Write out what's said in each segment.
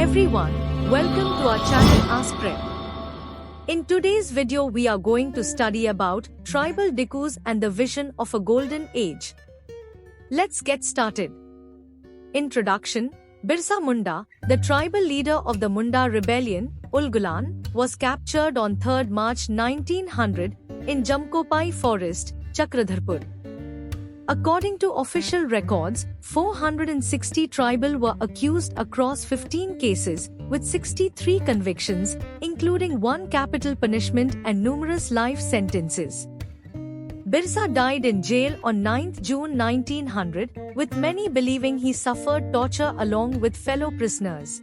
everyone, welcome to our channel AskPrep. In today's video we are going to study about tribal Dikus and the vision of a golden age. Let's get started. Introduction. Birsa Munda, the tribal leader of the Munda rebellion, Ulgulan, was captured on 3 March 1900 in Jamkopai forest, Chakradharpur. According to official records, 460 tribal were accused across 15 cases, with 63 convictions, including 1 capital punishment and numerous life sentences. Birsa died in jail on 9 June 1900, with many believing he suffered torture along with fellow prisoners.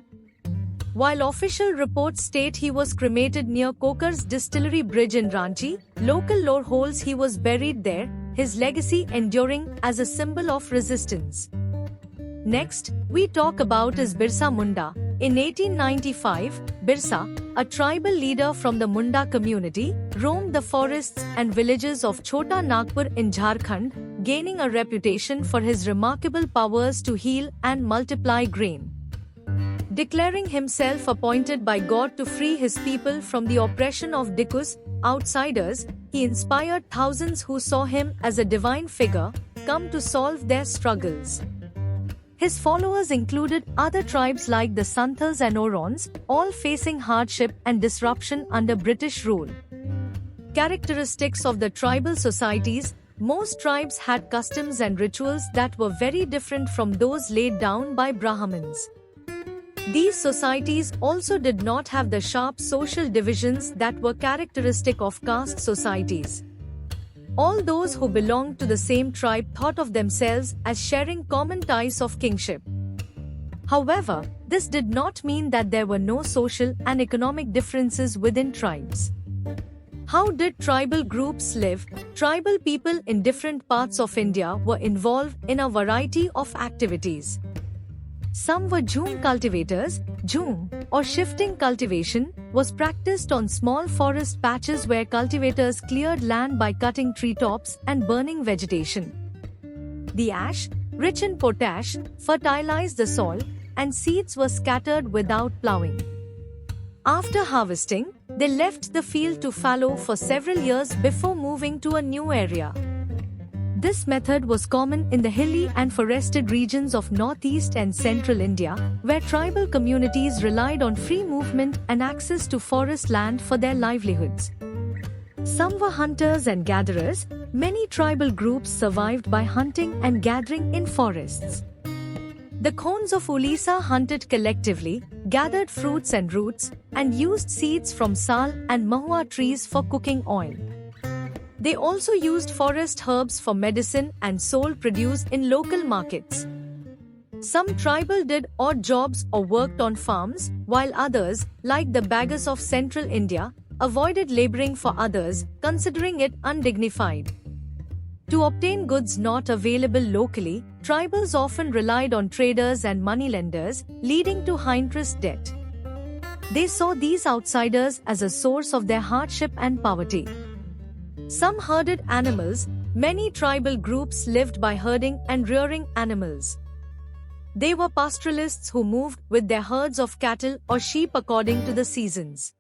While official reports state he was cremated near Kokar's distillery bridge in Ranchi, local lore holds he was buried there, his legacy enduring as a symbol of resistance. Next, we talk about is Birsa Munda. In 1895, Birsa, a tribal leader from the Munda community, roamed the forests and villages of Chota Nagpur in Jharkhand, gaining a reputation for his remarkable powers to heal and multiply grain. Declaring himself appointed by God to free his people from the oppression of Dikus, outsiders, he inspired thousands who saw him as a divine figure, come to solve their struggles. His followers included other tribes like the Santhals and Orons, all facing hardship and disruption under British rule. Characteristics of the tribal societies. Most tribes had customs and rituals that were very different from those laid down by Brahmins. These societies also did not have the sharp social divisions that were characteristic of caste societies. All those who belonged to the same tribe thought of themselves as sharing common ties of kingship. However, this did not mean that there were no social and economic differences within tribes. How did tribal groups live? Tribal people in different parts of India were involved in a variety of activities. Some were jhum cultivators. Jhum, or shifting cultivation, was practiced on small forest patches where cultivators cleared land by cutting treetops and burning vegetation. The ash, rich in potash, fertilized the soil, and seeds were scattered without plowing. After harvesting, they left the field to fallow for several years before moving to a new area. This method was common in the hilly and forested regions of northeast and central India, where tribal communities relied on free movement and access to forest land for their livelihoods. Some were hunters and gatherers. Many tribal groups survived by hunting and gathering in forests. The Gonds of Ulisa hunted collectively, gathered fruits and roots, and used seeds from sal and mahua trees for cooking oil. They also used forest herbs for medicine and sold produce in local markets. Some tribal did odd jobs or worked on farms, while others, like the beggars of central India, avoided laboring for others, considering it undignified. To obtain goods not available locally, tribals often relied on traders and moneylenders, leading to high-interest debt. They saw these outsiders as a source of their hardship and poverty. Some herded animals. Many tribal groups lived by herding and rearing animals. They were pastoralists who moved with their herds of cattle or sheep according to the seasons.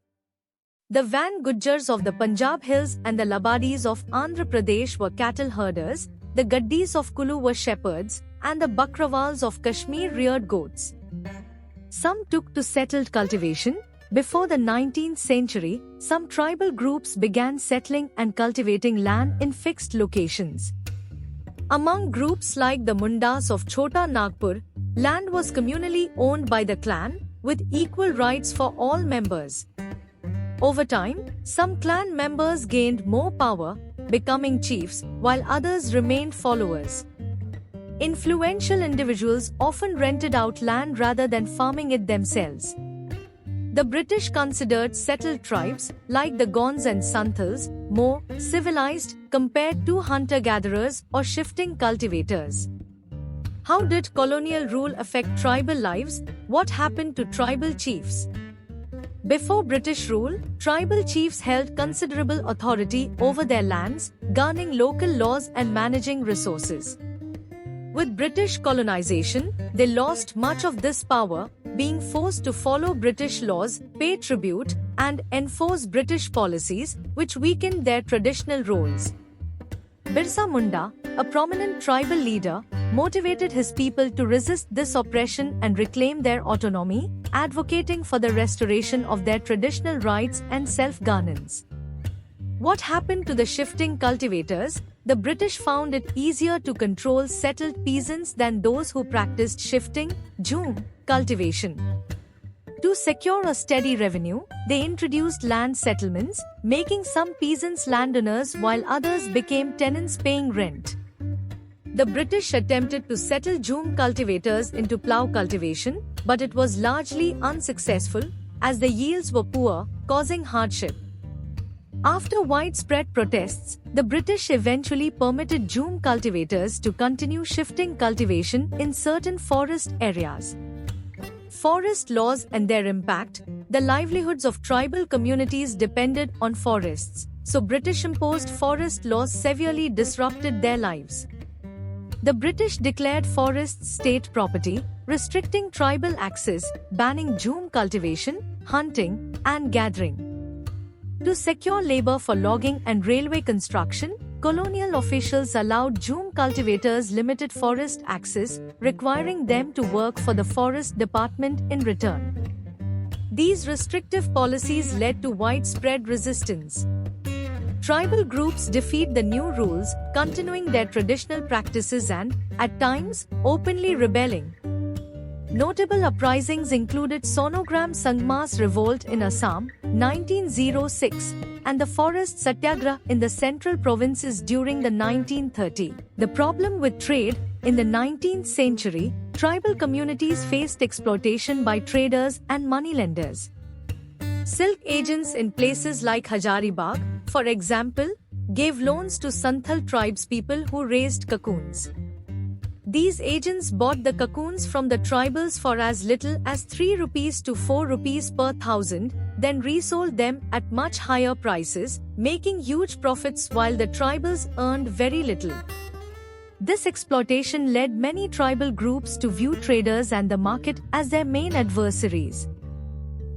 The Van Gujjars of the Punjab hills and the Labadis of Andhra Pradesh were cattle herders, the Gaddis of Kulu were shepherds, and the Bakrawals of Kashmir reared goats. Some took to settled cultivation. Before the 19th century, some tribal groups began settling and cultivating land in fixed locations. Among groups like the Mundas of Chota Nagpur, land was communally owned by the clan, with equal rights for all members. Over time, some clan members gained more power, becoming chiefs, while others remained followers. Influential individuals often rented out land rather than farming it themselves. The British considered settled tribes, like the Gonds and Santhals, more civilized compared to hunter-gatherers or shifting cultivators. How did colonial rule affect tribal lives? What happened to tribal chiefs? Before British rule, tribal chiefs held considerable authority over their lands, governing local laws and managing resources. With British colonization, they lost much of this power, being forced to follow British laws, pay tribute, and enforce British policies, which weakened their traditional roles. Birsa Munda, a prominent tribal leader, motivated his people to resist this oppression and reclaim their autonomy, advocating for the restoration of their traditional rights and self-governance. What happened to the shifting cultivators? The British found it easier to control settled peasants than those who practiced shifting, cultivation. To secure a steady revenue, they introduced land settlements, making some peasants landowners while others became tenants paying rent. The British attempted to settle cultivators into plough cultivation, but it was largely unsuccessful, as the yields were poor, causing hardship. After widespread protests, the British eventually permitted cultivators to continue shifting cultivation in certain forest areas. Forest laws and their impact. The livelihoods of tribal communities depended on forests, so British-imposed forest laws severely disrupted their lives. The British declared forests state property, restricting tribal access, banning cultivation, hunting, and gathering. To secure labor for logging and railway construction, colonial officials allowed cultivators limited forest access, requiring them to work for the forest department in return. These restrictive policies led to widespread resistance. Tribal groups defied the new rules, continuing their traditional practices and, at times, openly rebelling. Notable uprisings included Sonogram Sangmas Revolt in Assam, 1906, and the Forest Satyagraha in the central provinces during the 1930s. The problem with trade. In the 19th century, tribal communities faced exploitation by traders and moneylenders. Silk agents in places like Hazaribagh, for example, gave loans to Santhal tribespeople who raised cocoons. These agents bought the cocoons from the tribals for as little as 3 rupees to 4 rupees per thousand, then resold them at much higher prices, making huge profits while the tribals earned very little. This exploitation led many tribal groups to view traders and the market as their main adversaries.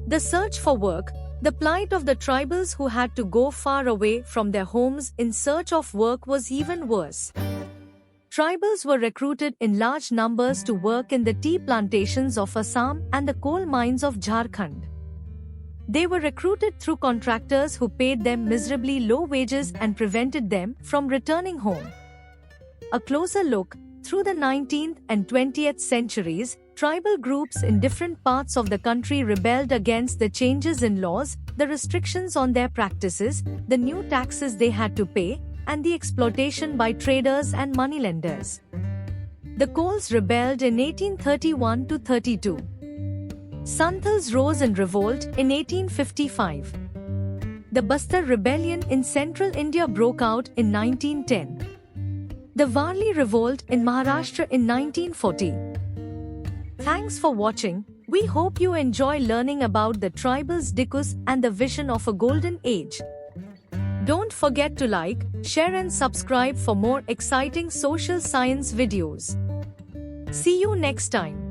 The search for work. The plight of the tribals who had to go far away from their homes in search of work was even worse. Tribals were recruited in large numbers to work in the tea plantations of Assam and the coal mines of Jharkhand. They were recruited through contractors who paid them miserably low wages and prevented them from returning home. A closer look. Through the 19th and 20th centuries, tribal groups in different parts of the country rebelled against the changes in laws, the restrictions on their practices, the new taxes they had to pay, and the exploitation by traders and moneylenders. The Kols rebelled in 1831 to 32. Santhals rose in revolt in 1855. The Bastar Rebellion in central India broke out in 1910. The Varli Revolt in Maharashtra in 1940. Thanks for watching. We hope you enjoy learning about the tribals Dikus and the vision of a golden age. Don't forget to like, share and subscribe for more exciting social science videos. See you next time.